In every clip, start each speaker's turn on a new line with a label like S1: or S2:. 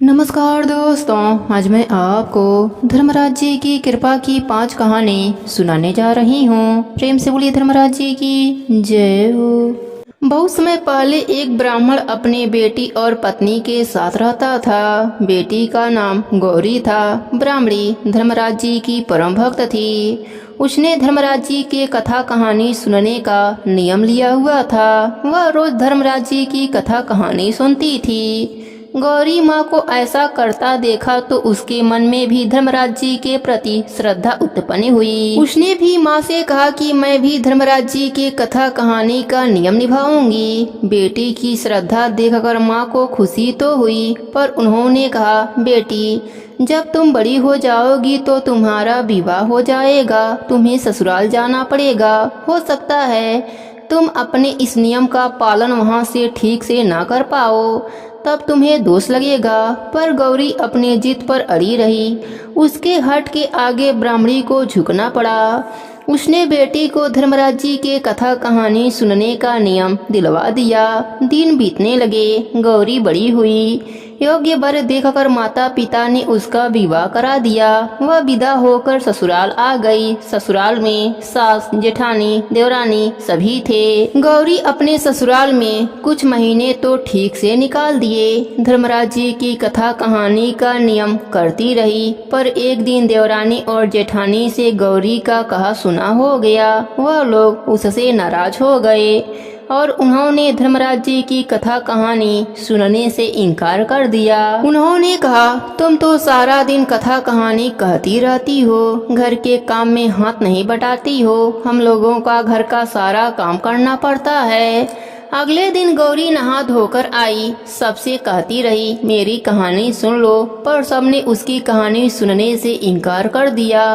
S1: नमस्कार दोस्तों, आज मैं आपको धर्मराज जी की कृपा की 5 कहानी सुनाने जा रही हूँ। प्रेम से बोलिए धर्मराज जी की जय हो। बहुत समय पहले एक ब्राह्मण अपनी बेटी और पत्नी के साथ रहता था। बेटी का नाम गौरी था। ब्राह्मणी धर्मराज जी की परम भक्त थी। उसने धर्मराज जी के कथा कहानी सुनने का नियम लिया हुआ था। वह रोज धर्मराज जी की कथा कहानी सुनती थी। गौरी माँ को ऐसा करता देखा तो उसके मन में भी धर्मराज जी के प्रति श्रद्धा उत्पन्न हुई। उसने भी माँ से कहा कि मैं भी धर्मराज जी के कथा कहानी का नियम निभाऊंगी। बेटी की श्रद्धा देखकर माँ को खुशी तो हुई, पर उन्होंने कहा, बेटी जब तुम बड़ी हो जाओगी तो तुम्हारा विवाह हो जाएगा, तुम्हें ससुराल जाना पड़ेगा। हो सकता है तुम अपने इस नियम का पालन वहाँ से ठीक से ना कर पाओ, तब तुम्हें दोष लगेगा। पर गौरी अपने जिद पर अड़ी रही। उसके हट के आगे ब्राह्मणी को झुकना पड़ा। उसने बेटी को धर्मराज जी के कथा कहानी सुनने का नियम दिलवा दिया। दिन बीतने लगे। गौरी बड़ी हुई। योग्य वर देखकर माता पिता ने उसका विवाह करा दिया। वह विदा होकर ससुराल आ गई। ससुराल में सास, जेठानी, देवरानी सभी थे। गौरी अपने ससुराल में कुछ महीने तो ठीक से निकाल दिए। धर्मराज जी की कथा कहानी का नियम करती रही, पर एक दिन देवरानी और जेठानी से गौरी का कहा सुना हो गया। वह लोग उससे नाराज हो गए और उन्होंने धर्मराज जी की कथा कहानी सुनने से इनकार कर दिया। उन्होंने कहा, तुम तो सारा दिन कथा कहानी कहती रहती हो, घर के काम में हाथ नहीं बटाती हो। हम लोगों का घर का सारा काम करना पड़ता है। अगले दिन गौरी नहा धोकर आई। सबसे कहती रही, मेरी कहानी सुन लो, पर सबने उसकी कहानी सुनने से इनकार कर दिया।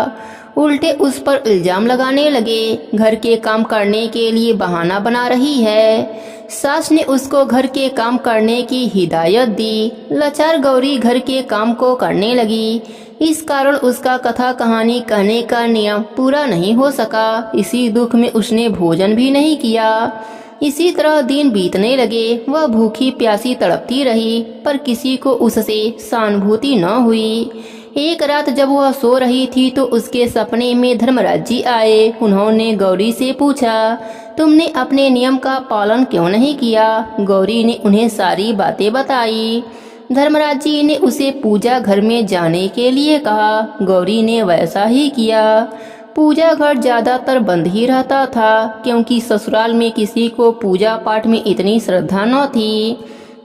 S1: उल्टे उस पर इल्जाम लगाने लगे। घर के काम करने के लिए बहाना बना रही है। सास ने उसको घर के काम करने की हिदायत दी। लाचार गौरी घर के काम को करने लगी। इस कारण उसका कथा कहानी कहने का नियम पूरा नहीं हो सका। इसी दुख में उसने भोजन भी नहीं किया। इसी तरह दिन बीतने लगे। वह भूखी प्यासी तड़पती रही, पर किसी को उससे सहानुभूति न हुई। एक रात जब वह सो रही थी तो उसके सपने में धर्मराज जी आए। उन्होंने गौरी से पूछा, तुमने अपने नियम का पालन क्यों नहीं किया? गौरी ने उन्हें सारी बातें बताई। धर्मराज जी ने उसे पूजा घर में जाने के लिए कहा। गौरी ने वैसा ही किया। पूजा घर ज्यादातर बंद ही रहता था, क्योंकि ससुराल में किसी को पूजा पाठ में इतनी श्रद्धा न थी।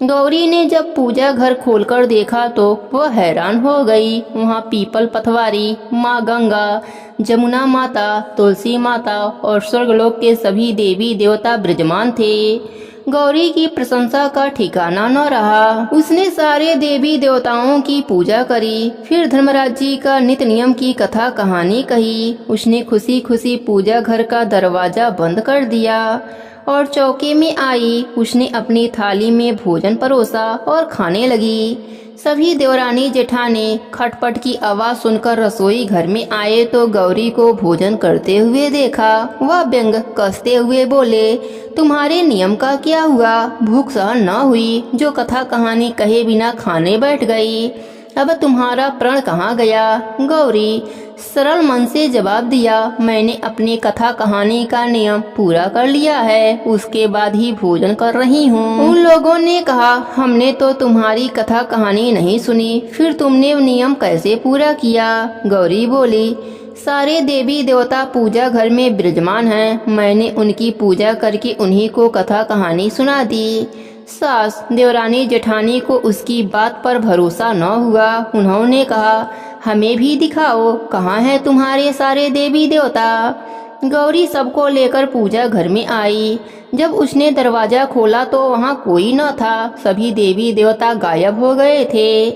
S1: गौरी ने जब पूजा घर खोलकर देखा तो वह हैरान हो गई। वहाँ पीपल पथवारी, माँ गंगा, जमुना माता, तुलसी माता और स्वर्गलोक के सभी देवी देवता विराजमान थे। गौरी की प्रशंसा का ठिकाना न रहा। उसने सारे देवी देवताओं की पूजा करी। फिर धर्मराज जी का नित्य नियम की कथा कहानी कही। उसने खुशी खुशी पूजा घर का दरवाजा बंद कर दिया और चौके में आई। उसने अपनी थाली में भोजन परोसा और खाने लगी। सभी देवरानी जेठानी खटपट की आवाज सुनकर रसोई घर में आए तो गौरी को भोजन करते हुए देखा। वह व्यंग कसते हुए बोले, तुम्हारे नियम का क्या हुआ? भूख सहन न हुई, जो कथा कहानी कहे बिना खाने बैठ गई। अब तुम्हारा प्रण कहाँ गया? गौरी सरल मन से जवाब दिया, मैंने अपनी कथा कहानी का नियम पूरा कर लिया है, उसके बाद ही भोजन कर रही हूँ। उन लोगों ने कहा, हमने तो तुम्हारी कथा कहानी नहीं सुनी, फिर तुमने नियम कैसे पूरा किया? गौरी बोली, सारे देवी देवता पूजा घर में विराजमान हैं। मैंने उनकी पूजा करके उन्हीं को कथा कहानी सुना दी। सास, देवरानी जेठानी को उसकी बात पर भरोसा न हुआ। उन्होंने कहा, हमें भी दिखाओ, कहाँ हैं तुम्हारे सारे देवी देवता? गौरी सबको लेकर पूजा घर में आई। जब उसने दरवाजा खोला तो वहाँ कोई न था। सभी देवी देवता गायब हो गए थे।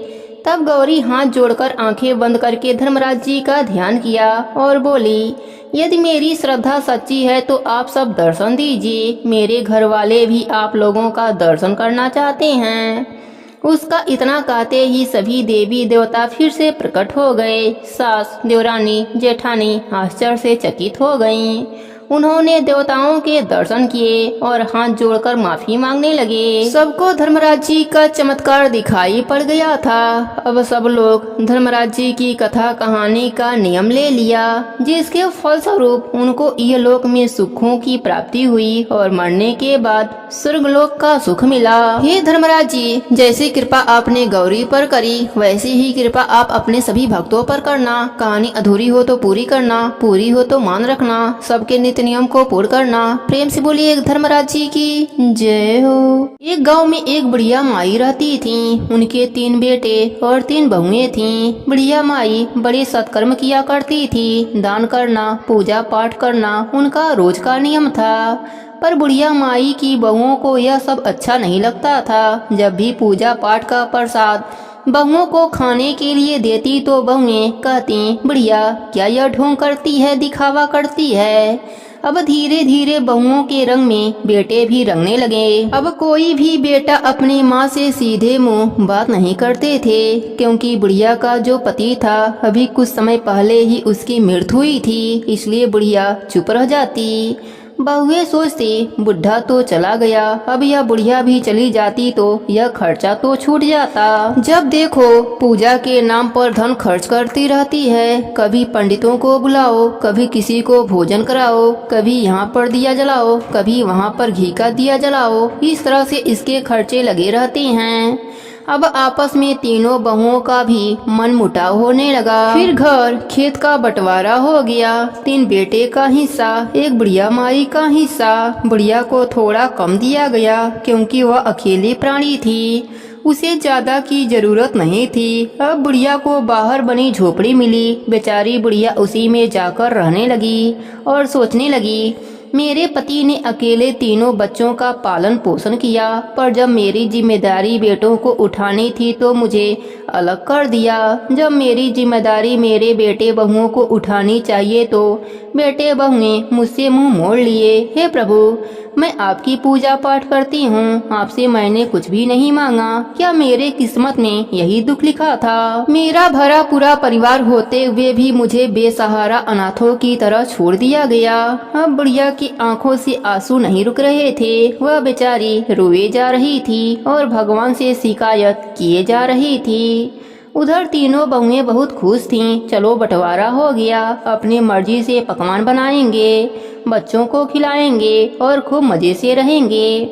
S1: तब गौरी हाथ जोड़कर आंखें बंद करके धर्मराज जी का ध्यान किया और बोली, यदि मेरी श्रद्धा सच्ची है तो आप सब दर्शन दीजिए। मेरे घर वाले भी आप लोगों का दर्शन करना चाहते हैं। उसका इतना कहते ही सभी देवी देवता फिर से प्रकट हो गए। सास, देवरानी जेठानी आश्चर्य से चकित हो गईं। उन्होंने देवताओं के दर्शन किए और हाथ जोड़कर माफी मांगने लगे। सबको धर्मराज जी का चमत्कार दिखाई पड़ गया था। अब सब लोग धर्मराज जी की कथा कहानी का नियम ले लिया, जिसके फलस्वरूप उनको इहलोक में सुखों की प्राप्ति हुई और मरने के बाद स्वर्गलोक का सुख मिला। हे धर्मराज जी, जैसी कृपा आपने गौरी पर करी, वैसी ही कृपा आप अपने सभी भक्तों पर करना। कहानी अधूरी हो तो पूरी करना, पूरी हो तो मान रखना, सबके नित्य नियम को पूर्ण करना। प्रेम से बोलिए धर्मराज जी की जय हो। एक गांव में एक बुढ़िया माई रहती थी। उनके 3 बेटे और 3 बहुएं थीं। बुढ़िया माई बड़े सत्कर्म किया करती थी। दान करना, पूजा पाठ करना उनका रोज का नियम था। पर बुढ़िया माई की बहुओं को यह सब अच्छा नहीं लगता था। जब भी पूजा पाठ का प्रसाद बहुओं को खाने के लिए देती तो बहुएं कहती, बुढ़िया क्या यह ढोंग करती है, दिखावा करती है। अब धीरे धीरे बहुओं के रंग में बेटे भी रंगने लगे। अब कोई भी बेटा अपनी माँ से सीधे मुंह बात नहीं करते थे, क्योंकि बुढ़िया का जो पति था अभी कुछ समय पहले ही उसकी मृत्यु हुई थी, इसलिए बुढ़िया चुप रह जाती। बहुएं सोचती, बुढ़ा तो चला गया, अब यह बुढ़िया भी चली जाती तो यह खर्चा तो छूट जाता। जब देखो पूजा के नाम पर धन खर्च करती रहती है। कभी पंडितों को बुलाओ, कभी किसी को भोजन कराओ, कभी यहाँ पर दिया जलाओ, कभी वहाँ पर घी का दिया जलाओ। इस तरह से इसके खर्चे लगे रहते हैं। अब आपस में तीनों बहुओं का भी मन मुटाव होने लगा। फिर घर खेत का बंटवारा हो गया। 3 बेटे का हिस्सा, एक बुढ़िया माई का हिस्सा। बुढ़िया को थोड़ा कम दिया गया, क्योंकि वह अकेली प्राणी थी, उसे ज्यादा की जरूरत नहीं थी। अब बुढ़िया को बाहर बनी झोपड़ी मिली। बेचारी बुढ़िया उसी में जाकर रहने लगी और सोचने लगी, मेरे पति ने अकेले तीनों बच्चों का पालन पोषण किया, पर जब मेरी जिम्मेदारी बेटों को उठानी थी तो मुझे अलग कर दिया। जब मेरी जिम्मेदारी मेरे बेटे बहुओं को उठानी चाहिए तो बेटे बहुएं मुझसे मुंह मोड़ लिए। हे प्रभु, मैं आपकी पूजा पाठ करती हूँ, आपसे मैंने कुछ भी नहीं मांगा। क्या मेरे किस्मत में यही दुख लिखा था? मेरा भरा पूरा परिवार होते हुए भी मुझे बेसहारा अनाथों की तरह छोड़ दिया गया। अब बुढ़िया की आंखों से आंसू नहीं रुक रहे थे। वह बेचारी रोए जा रही थी और भगवान से शिकायत किए जा रही थी। उधर तीनों बहुएं बहुत खुश थीं। चलो बंटवारा हो गया, अपनी मर्जी से पकवान बनाएंगे, बच्चों को खिलाएंगे और खूब मजे से रहेंगे।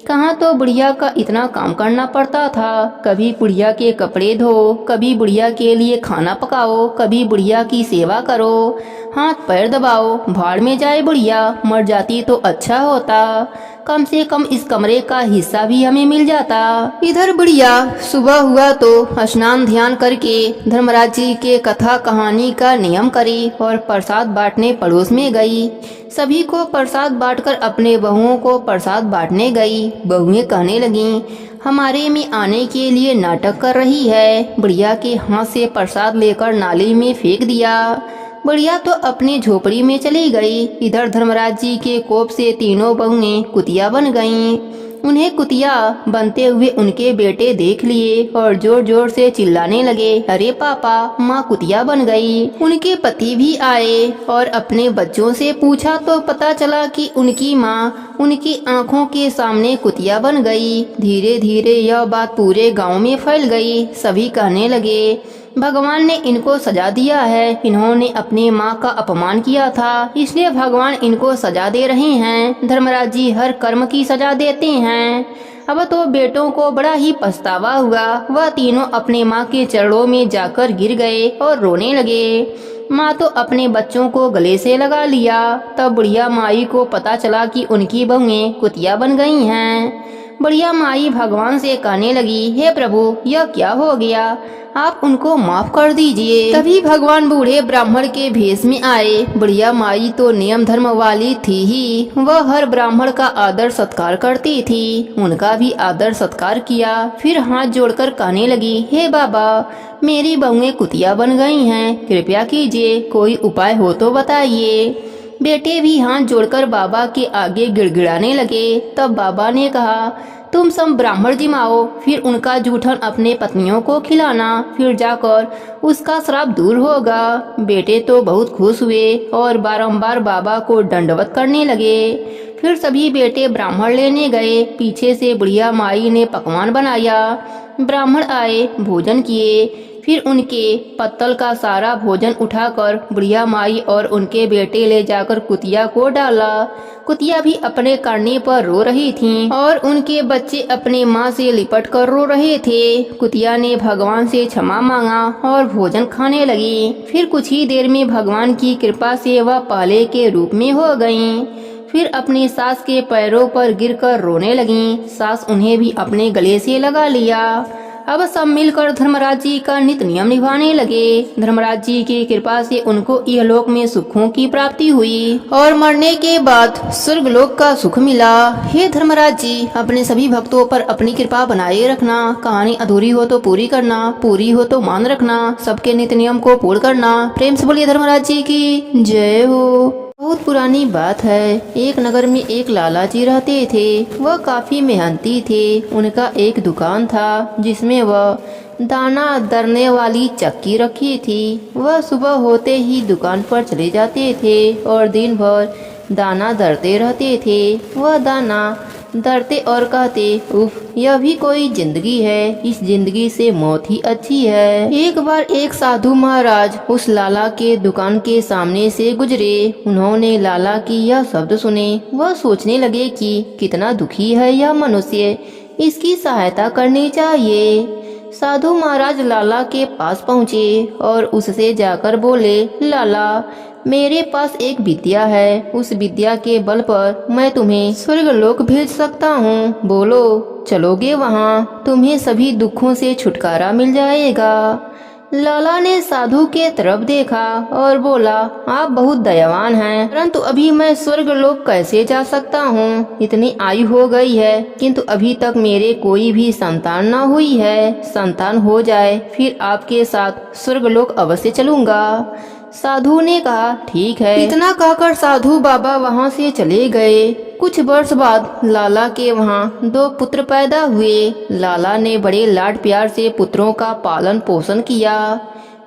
S1: कहाँ तो बुढ़िया का इतना काम करना पड़ता था। कभी बुढ़िया के कपड़े धो, कभी बुढ़िया के लिए खाना पकाओ, कभी बुढ़िया की सेवा करो, हाथ पैर दबाओ। भाड़ में जाए बुढ़िया, मर जाती तो अच्छा होता, कम से कम इस कमरे का हिस्सा भी हमें मिल जाता। इधर बुढ़िया सुबह हुआ तो स्नान ध्यान करके धर्मराज जी के कथा कहानी का नियम करी और प्रसाद बांटने पड़ोस में गई। सभी को प्रसाद बांटकर अपने बहुओं को प्रसाद बांटने गई। बहुएं कहने लगीं, हमारे में आने के लिए नाटक कर रही है। बुढ़िया के हाथ से प्रसाद लेकर नाली में फेंक दिया। बुढ़िया तो अपनी झोपड़ी में चली गई। इधर धर्मराज जी के कोप से तीनों बहुएं कुतिया बन गईं। उन्हें कुतिया बनते हुए उनके बेटे देख लिए और जोर जोर से चिल्लाने लगे, अरे पापा, माँ कुतिया बन गई। उनके पति भी आए और अपने बच्चों से पूछा तो पता चला कि उनकी माँ उनकी आंखों के सामने कुतिया बन गई। धीरे धीरे यह बात पूरे गांव में फैल गई। सभी कहने लगे, भगवान ने इनको सजा दिया है, इन्होंने अपनी माँ का अपमान किया था, इसलिए भगवान इनको सजा दे रहे हैं। धर्मराज जी हर कर्म की सजा देते हैं। अब तो बेटों को बड़ा ही पछतावा हुआ। वह तीनों अपने माँ के चरणों में जाकर गिर गए और रोने लगे। माँ तो अपने बच्चों को गले से लगा लिया। तब बुढ़िया माई को पता चला कि उनकी बहुएं कुतिया बन गई हैं। बुढ़िया माई भगवान से कहने लगी, हे प्रभु, यह क्या हो गया, आप उनको माफ कर दीजिए। तभी भगवान बूढ़े ब्राह्मण के भेष में आए। बुढ़िया माई तो नियम धर्म वाली थी ही, वह हर ब्राह्मण का आदर सत्कार करती थी। उनका भी आदर सत्कार किया। फिर हाथ जोड़कर कहने लगी, हे बाबा, मेरी बहुएं कुतिया बन गई हैं, कृपया कीजिए, कोई उपाय हो तो बताइए। बेटे भी हाथ जोड़कर बाबा के आगे गिड़गिड़ाने लगे। तब बाबा ने कहा, तुम सब ब्राह्मण जिमाओ, फिर उनका जूठन अपने पत्नियों को खिलाना, फिर जाकर उसका श्राप दूर होगा। बेटे तो बहुत खुश हुए और बारंबार बाबा को दंडवत करने लगे। फिर सभी बेटे ब्राह्मण लेने गए। पीछे से बुढ़िया माई ने पकवान बनाया। ब्राह्मण आए, भोजन किए। फिर उनके पत्तल का सारा भोजन उठाकर बुढ़िया माई और उनके बेटे ले जाकर कुतिया को डाला। कुतिया भी अपने करने पर रो रही थी और उनके बच्चे अपने माँ से लिपट कर रो रहे थे। कुतिया ने भगवान से क्षमा मांगा और भोजन खाने लगी। फिर कुछ ही देर में भगवान की कृपा से वह पहले के रूप में हो गईं। फिर अपनी सास के पैरों पर गिरकर रोने लगीं। सास उन्हें भी अपने गले से लगा लिया। अब सब मिलकर धर्मराज जी का नित्य नियम निभाने लगे। धर्मराज जी की कृपा से उनको इहलोक में सुखों की प्राप्ति हुई और मरने के बाद स्वर्गलोक का सुख मिला। हे धर्मराज जी, अपने सभी भक्तों पर अपनी कृपा बनाए रखना। कहानी अधूरी हो तो पूरी करना, पूरी हो तो मान रखना। सबके नित्य नियम को पूर्ण करना। प्रेम से बोलिए धर्मराज जी की जय हो। बहुत पुरानी बात है। एक नगर में एक लाला जी रहते थे। वह काफी मेहनती थे। उनका एक दुकान था जिसमें वह दाना दरने वाली चक्की रखी थी। वह सुबह होते ही दुकान पर चले जाते थे और दिन भर दाना दरते रहते थे। वह दाना दरते और कहते, उफ, यह भी कोई जिंदगी है। इस जिंदगी से मौत ही अच्छी है। एक बार एक साधु महाराज उस लाला के दुकान के सामने से गुजरे। उन्होंने लाला की यह शब्द सुने। वह सोचने लगे कि कितना दुखी है यह मनुष्य, इसकी सहायता करनी चाहिए। साधु महाराज लाला के पास पहुँचे और उससे जाकर बोले, लाला, मेरे पास एक विद्या है। उस विद्या के बल पर मैं तुम्हें स्वर्गलोक भेज सकता हूँ। बोलो, चलोगे वहाँ? तुम्हें सभी दुखों से छुटकारा मिल जाएगा। लाला ने साधु के तरफ देखा और बोला, आप बहुत दयावान हैं, परंतु अभी मैं स्वर्गलोक कैसे जा सकता हूँ? इतनी आयु हो गई है किंतु अभी तक मेरे कोई भी संतान न हुई है। संतान हो जाए फिर आपके साथ स्वर्गलोक अवश्य चलूंगा। साधु ने कहा, ठीक है। इतना कहकर साधु बाबा वहाँ से चले गए। कुछ वर्ष बाद लाला के वहाँ 2 पुत्र पैदा हुए। लाला ने बड़े लाड प्यार से पुत्रों का पालन पोषण किया।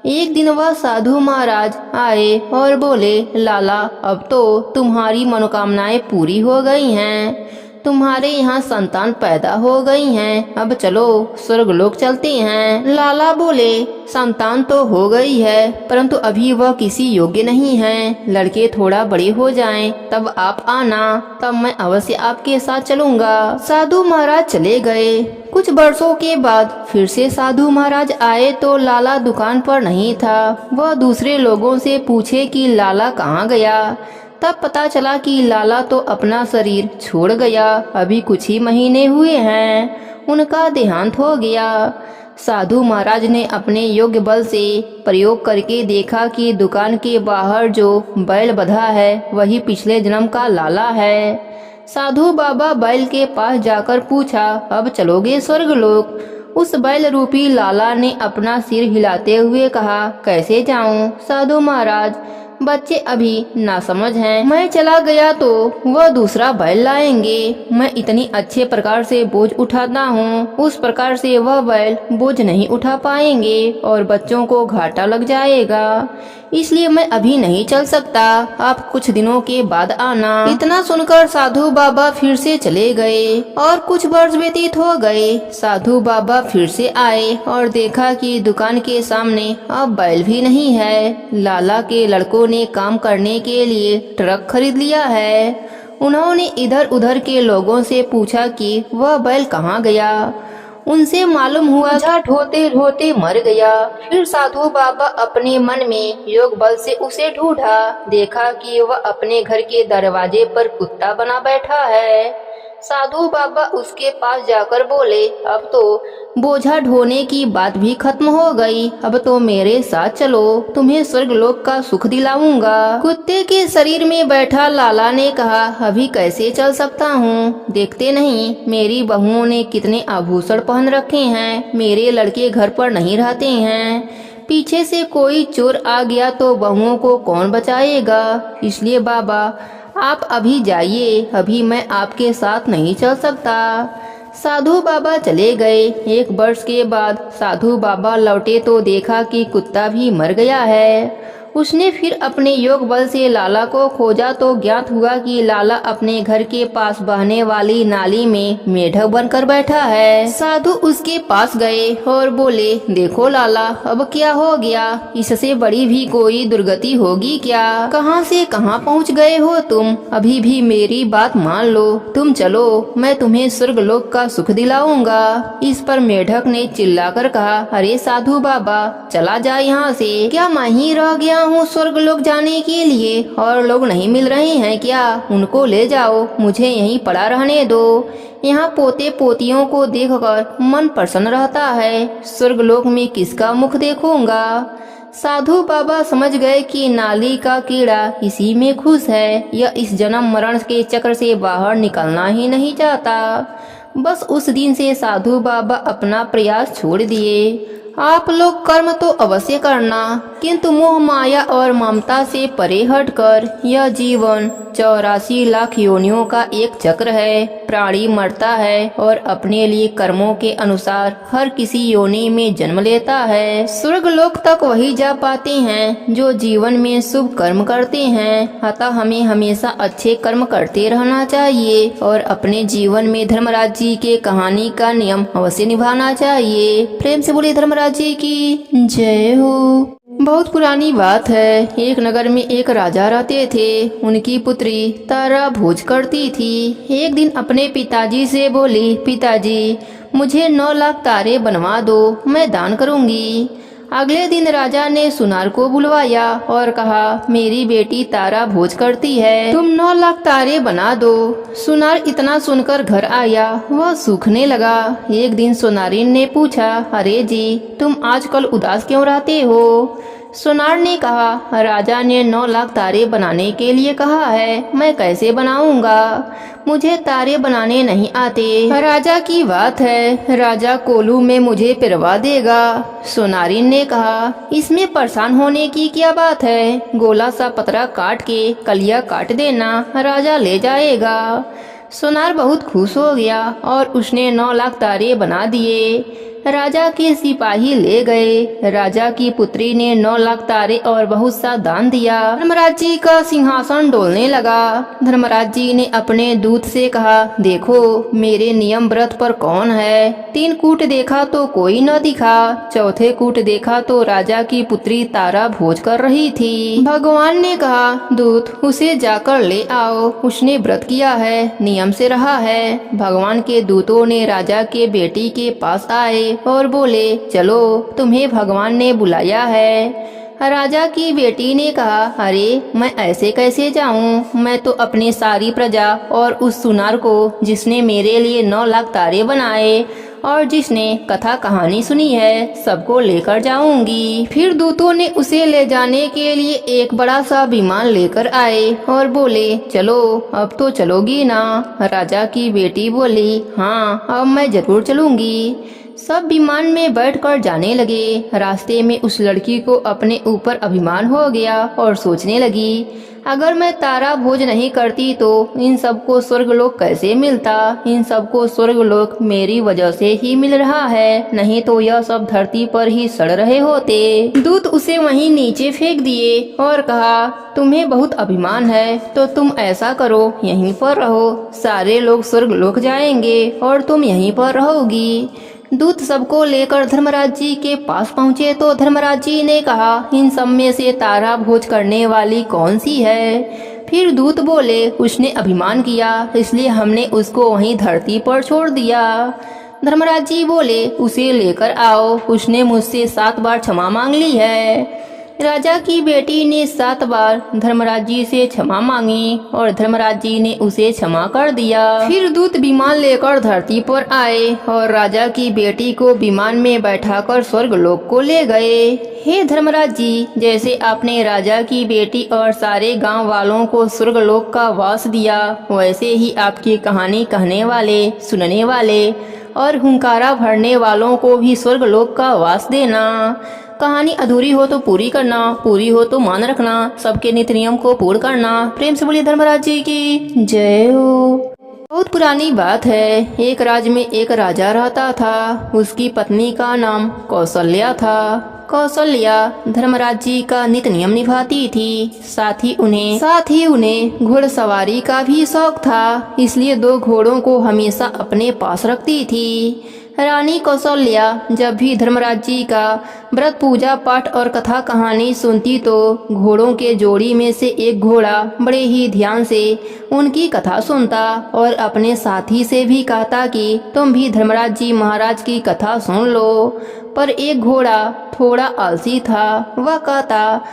S1: एक दिन वह साधु महाराज आए और बोले, लाला, अब तो तुम्हारी मनोकामनाएं पूरी हो गई हैं। तुम्हारे यहाँ संतान पैदा हो गई हैं। अब चलो स्वर्गलोक चलते हैं। लाला बोले, संतान तो हो गई है परंतु अभी वह किसी योग्य नहीं है। लड़के थोड़ा बड़े हो जाएं, तब आप आना, तब मैं अवश्य आपके साथ चलूंगा। साधु महाराज चले गए। कुछ वर्षों के बाद फिर से साधु महाराज आए तो लाला दुकान पर नहीं था। वह दूसरे लोगों से पूछे कि लाला कहाँ गया। तब पता चला कि लाला तो अपना शरीर छोड़ गया। अभी कुछ ही महीने हुए हैं, उनका देहांत हो गया। साधु महाराज ने अपने योग्य बल से प्रयोग करके देखा कि दुकान के बाहर जो बैल बंधा है वही पिछले जन्म का लाला है। साधु बाबा बैल के पास जाकर पूछा, अब चलोगे स्वर्गलोक? उस बैल रूपी लाला ने अपना सिर हिलाते हुए कहा, कैसे जाऊं? साधु महाराज, बच्चे अभी नासमझ हैं। मैं चला गया तो वह दूसरा बैल लाएंगे। मैं इतनी अच्छे प्रकार से बोझ उठाता हूँ, उस प्रकार से वह बैल बोझ नहीं उठा पाएंगे और बच्चों को घाटा लग जाएगा। इसलिए मैं अभी नहीं चल सकता। आप कुछ दिनों के बाद आना। इतना सुनकर साधु बाबा फिर से चले गए और कुछ वर्ष व्यतीत हो गए। साधु बाबा फिर से आए और देखा कि दुकान के सामने अब बैल भी नहीं है। लाला के लड़कों ने काम करने के लिए ट्रक खरीद लिया है। उन्होंने इधर उधर के लोगों से पूछा कि वह बैल कहाँ गया। उनसे मालूम हुआ झट होते होते मर गया। फिर साधु बाबा अपने मन में योग बल से उसे ढूंढा। देखा कि वह अपने घर के दरवाजे पर कुत्ता बना बैठा है। साधु बाबा उसके पास जाकर बोले, अब तो बोझा ढोने की बात भी खत्म हो गई। अब तो मेरे साथ चलो, तुम्हें स्वर्गलोक का सुख दिलाऊंगा। कुत्ते के शरीर में बैठा लाला ने कहा, अभी कैसे चल सकता हूँ? देखते नहीं मेरी बहुओं ने कितने आभूषण पहन रखे हैं। मेरे लड़के घर पर नहीं रहते हैं। पीछे से कोई चोर आ गया तो बहुओं को कौन बचाएगा? इसलिए बाबा आप अभी जाइए, अभी मैं आपके साथ नहीं चल सकता। साधु बाबा चले गए। 1 वर्ष के बाद साधु बाबा लौटे तो देखा कि कुत्ता भी मर गया है। उसने फिर अपने योग बल से लाला को खोजा तो ज्ञात हुआ कि लाला अपने घर के पास बहने वाली नाली में मेढक बनकर बैठा है। साधु उसके पास गए और बोले, देखो लाला, अब क्या हो गया? इससे बड़ी भी कोई दुर्गति होगी क्या? कहां से कहां पहुंच गए हो तुम? अभी भी मेरी बात मान लो, तुम चलो, मैं तुम्हें स्वर्गलोक का सुख दिलाऊंगा। इस पर मेढक ने चिल्लाकर कहा, अरे साधु बाबा, चला जा यहाँ से। क्या मैं ही रह गया हूँ स्वर्गलोक जाने के लिए? और लोग नहीं मिल रहे हैं क्या? उनको ले जाओ, मुझे यहीं पड़ा रहने दो। यहाँ पोते पोतियों को देखकर मन प्रसन्न रहता है। स्वर्गलोक में किसका मुख देखूंगा? साधु बाबा समझ गए कि नाली का कीड़ा इसी में खुश है। यह इस जन्म मरण के चक्र से बाहर निकलना ही नहीं चाहता। बस उस दिन से साधु बाबा अपना प्रयास छोड़ दिए। आप लोग कर्म तो अवश्य करना, किंतु मोह माया और ममता से परे हटकर। यह जीवन 84 लाख योनियों का एक चक्र है। प्राणी मरता है और अपने लिए कर्मों के अनुसार हर किसी योनि में जन्म लेता है। स्वर्गलोक तक वही जा पाते हैं जो जीवन में शुभ कर्म करते हैं। अतः हमें हमेशा अच्छे कर्म करते रहना चाहिए और अपने जीवन में धर्मराज जी के कहानी का नियम अवश्य निभाना चाहिए। प्रेम से बोलिए धर्मराज जी की जय हो। बहुत पुरानी बात है। एक नगर में एक राजा रहते थे। उनकी पुत्री तारा भोज करती थी। एक दिन अपने पिताजी से बोली, पिताजी, मुझे 9 लाख तारे बनवा दो, मैं दान करूंगी। अगले दिन राजा ने सुनार को बुलवाया और कहा, मेरी बेटी तारा भोज करती है, तुम 9 लाख तारे बना दो। सुनार इतना सुनकर घर आया, वह सूखने लगा। एक दिन सुनारिन ने पूछा, अरे जी, तुम आजकल उदास क्यों रहते हो? सुनार ने कहा, राजा ने 9 लाख तारे बनाने के लिए कहा है, मैं कैसे बनाऊंगा? मुझे तारे बनाने नहीं आते। राजा की बात है, राजा कोलू में मुझे पिरवा देगा। सोनारिन ने कहा, इसमें परेशान होने की क्या बात है? गोला सा पतरा काट के कलिया काट देना, राजा ले जाएगा। सोनार बहुत खुश हो गया और उसने 9 लाख तारे बना दिए। राजा के सिपाही ले गए। राजा की पुत्री ने 9 लाख तारे और बहुत सा दान दिया। धर्मराज जी का सिंहासन डोलने लगा। धर्मराज जी ने अपने दूत से कहा, देखो मेरे नियम व्रत पर कौन है? 3 कूट देखा तो कोई न दिखा। चौथे कूट देखा तो राजा की पुत्री तारा भोज कर रही थी। भगवान ने कहा, दूत, उसे जाकर ले आओ, उसने व्रत किया है, नियम से रहा है। भगवान के दूतों ने राजा के बेटी के पास आए और बोले, चलो, तुम्हें भगवान ने बुलाया है। राजा की बेटी ने कहा, अरे मैं ऐसे कैसे जाऊं? मैं तो अपनी सारी प्रजा और उस सुनार को, जिसने मेरे लिए 9 लाख तारे बनाए और जिसने कथा कहानी सुनी है, सबको लेकर जाऊंगी। फिर दूतों ने उसे ले जाने के लिए एक बड़ा सा विमान लेकर आए और बोले, चलो, अब तो चलोगी ना? राजा की बेटी बोली, हाँ, अब मैं जरूर चलूंगी। सब विमान में बैठकर जाने लगे। रास्ते में उस लड़की को अपने ऊपर अभिमान हो गया और सोचने लगी, अगर मैं तारा भोज नहीं करती तो इन सबको स्वर्गलोक कैसे मिलता? इन सबको स्वर्गलोक मेरी वजह से ही मिल रहा है, नहीं तो यह सब धरती पर ही सड़ रहे होते। दूत उसे वहीं नीचे फेंक दिए और कहा, तुम्हें बहुत अभिमान है तो तुम ऐसा करो, यहीं पर रहो। सारे लोग स्वर्गलोक जाएंगे और तुम यहीं पर रहोगी। दूत सबको लेकर धर्मराज जी के पास पहुँचे तो धर्मराज जी ने कहा, इन सब में से तारा भोज करने वाली कौन सी है? फिर दूत बोले, उसने अभिमान किया, इसलिए हमने उसको वहीं धरती पर छोड़ दिया। धर्मराज जी बोले, उसे लेकर आओ, उसने मुझसे 7 बार क्षमा मांग ली है। राजा की बेटी ने 7 बार धर्मराज जी से क्षमा मांगी और धर्मराज जी ने उसे क्षमा कर दिया। फिर दूत विमान लेकर धरती पर आए और राजा की बेटी को विमान में बैठाकर स्वर्गलोक को ले गए। हे धर्मराज जी, जैसे आपने राजा की बेटी और सारे गांव वालों को स्वर्गलोक का वास दिया, वैसे ही आपकी कहानी कहने वाले, सुनने वाले और हुंकारा भरने वालों को भी स्वर्गलोक का वास देना। कहानी अधूरी हो तो पूरी करना, पूरी हो तो मान रखना, सबके नित्य नियम को पूर्ण करना। प्रेम से बोलिए धर्मराज जी की जय हो। बहुत पुरानी बात है। एक राज्य में एक राजा रहता था। उसकी पत्नी का नाम कौशल्या था। कौशल्या धर्मराज जी का नित्य नियम निभाती थी। साथ ही उन्हें घुड़सवारी का भी शौक था, इसलिए 2 घोड़ों को हमेशा अपने पास रखती थी। रानी कौशल्या जब भी धर्मराज जी का व्रत, पूजा पाठ और कथा कहानी सुनती तो घोड़ों के जोड़ी में से एक घोड़ा बड़े ही ध्यान से उनकी कथा सुनता और अपने साथी से भी कहता कि तुम भी धर्मराज जी महाराज की कथा सुन लो। पर एक घोड़ा थोड़ा आलसी था। वह कहता,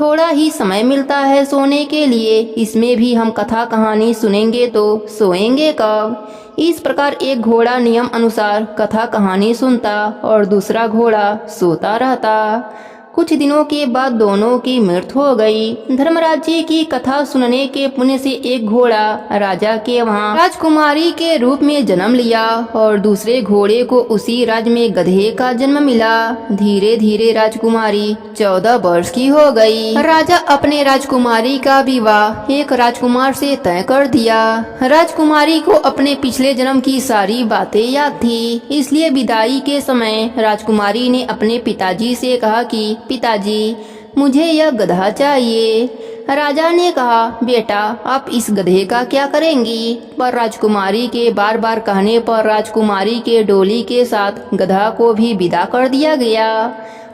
S1: थोड़ा ही समय मिलता है सोने के लिए, इसमें भी हम कथा कहानी सुनेंगे तो सोएंगे कब। इस प्रकार एक घोड़ा नियम अनुसार कथा कहानी सुनता और दूसरा घोड़ा सोता रहता। कुछ दिनों के बाद दोनों की मृत्यु हो गई। धर्मराज जी की कथा सुनने के पुण्य से एक घोड़ा राजा के वहाँ राजकुमारी के रूप में जन्म लिया और दूसरे घोड़े को उसी राज्य में गधे का जन्म मिला। धीरे धीरे राजकुमारी 14 वर्ष की हो गई। राजा अपने राजकुमारी का विवाह एक राजकुमार से तय कर दिया। राजकुमारी को अपने पिछले जन्म की सारी बातें याद थी, इसलिए विदाई के समय राजकुमारी ने अपने पिताजी से कहा कि पिताजी, मुझे यह गधा चाहिए। राजा ने कहा, बेटा आप इस गधे का क्या करेंगी। पर राजकुमारी के बार बार कहने पर राजकुमारी के डोली के साथ गधा को भी विदा कर दिया गया।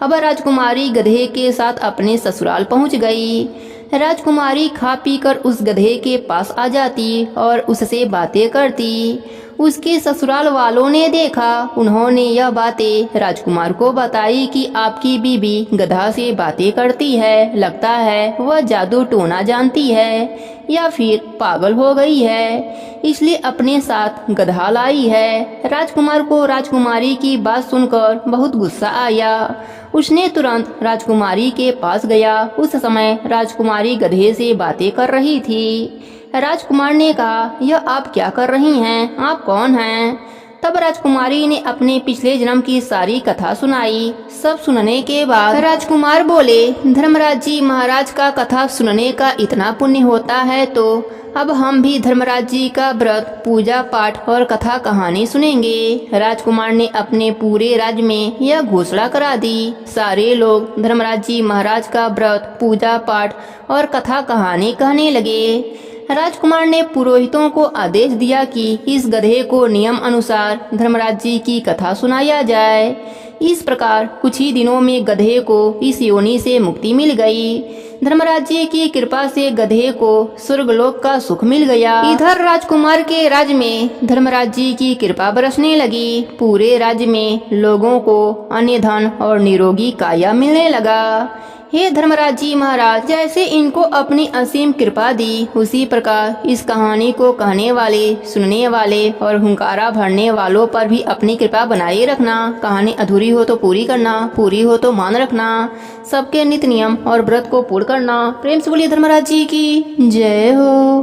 S1: अब राजकुमारी गधे के साथ अपने ससुराल पहुंच गई। राजकुमारी खा पी कर उस गधे के पास आ जाती और उससे बातें करती। उसके ससुराल वालों ने देखा। उन्होंने यह बातें राजकुमार को बताई कि आपकी बीबी गधा से बातें करती है, लगता है वह जादू टोना जानती है या फिर पागल हो गई है, इसलिए अपने साथ गधा लाई है। राजकुमार को राजकुमारी की बात सुनकर बहुत गुस्सा आया। उसने तुरंत राजकुमारी के पास गया। उस समय राजकुमारी गधे से बातें कर रही थी। राजकुमार ने कहा, यह आप क्या कर रही हैं? आप कौन हैं? तब राजकुमारी ने अपने पिछले जन्म की सारी कथा सुनाई। सब सुनने के बाद राजकुमार बोले, धर्मराज जी महाराज का कथा सुनने का इतना पुण्य होता है तो अब हम भी धर्मराज जी का व्रत, पूजा पाठ और कथा कहानी सुनेंगे। राजकुमार ने अपने पूरे राज्य में यह घोषणा करा दी। सारे लोग धर्मराज जी महाराज का व्रत, पूजा पाठ और कथा कहानी कहने लगे। राजकुमार ने पुरोहितों को आदेश दिया कि इस गधे को नियम अनुसार धर्मराज जी की कथा सुनाया जाए। इस प्रकार कुछ ही दिनों में गधे को इस योनि से मुक्ति मिल गई। धर्मराज जी की कृपा से गधे को स्वर्गलोक का सुख मिल गया। इधर राजकुमार के राज्य में धर्मराज जी की कृपा बरसने लगी। पूरे राज्य में लोगों को अन्य धन और निरोगी काया मिलने लगा। हे धर्मराज जी महाराज, जैसे इनको अपनी असीम कृपा दी, उसी प्रकार इस कहानी को कहने वाले, सुनने वाले और हुंकारा भरने वालों पर भी अपनी कृपा बनाए रखना। कहानी अधूरी हो तो पूरी करना, पूरी हो तो मान रखना। सबके नित्य नियम और व्रत को पूर्ण करना। प्रेम से बोलिए धर्मराज जी की जय हो।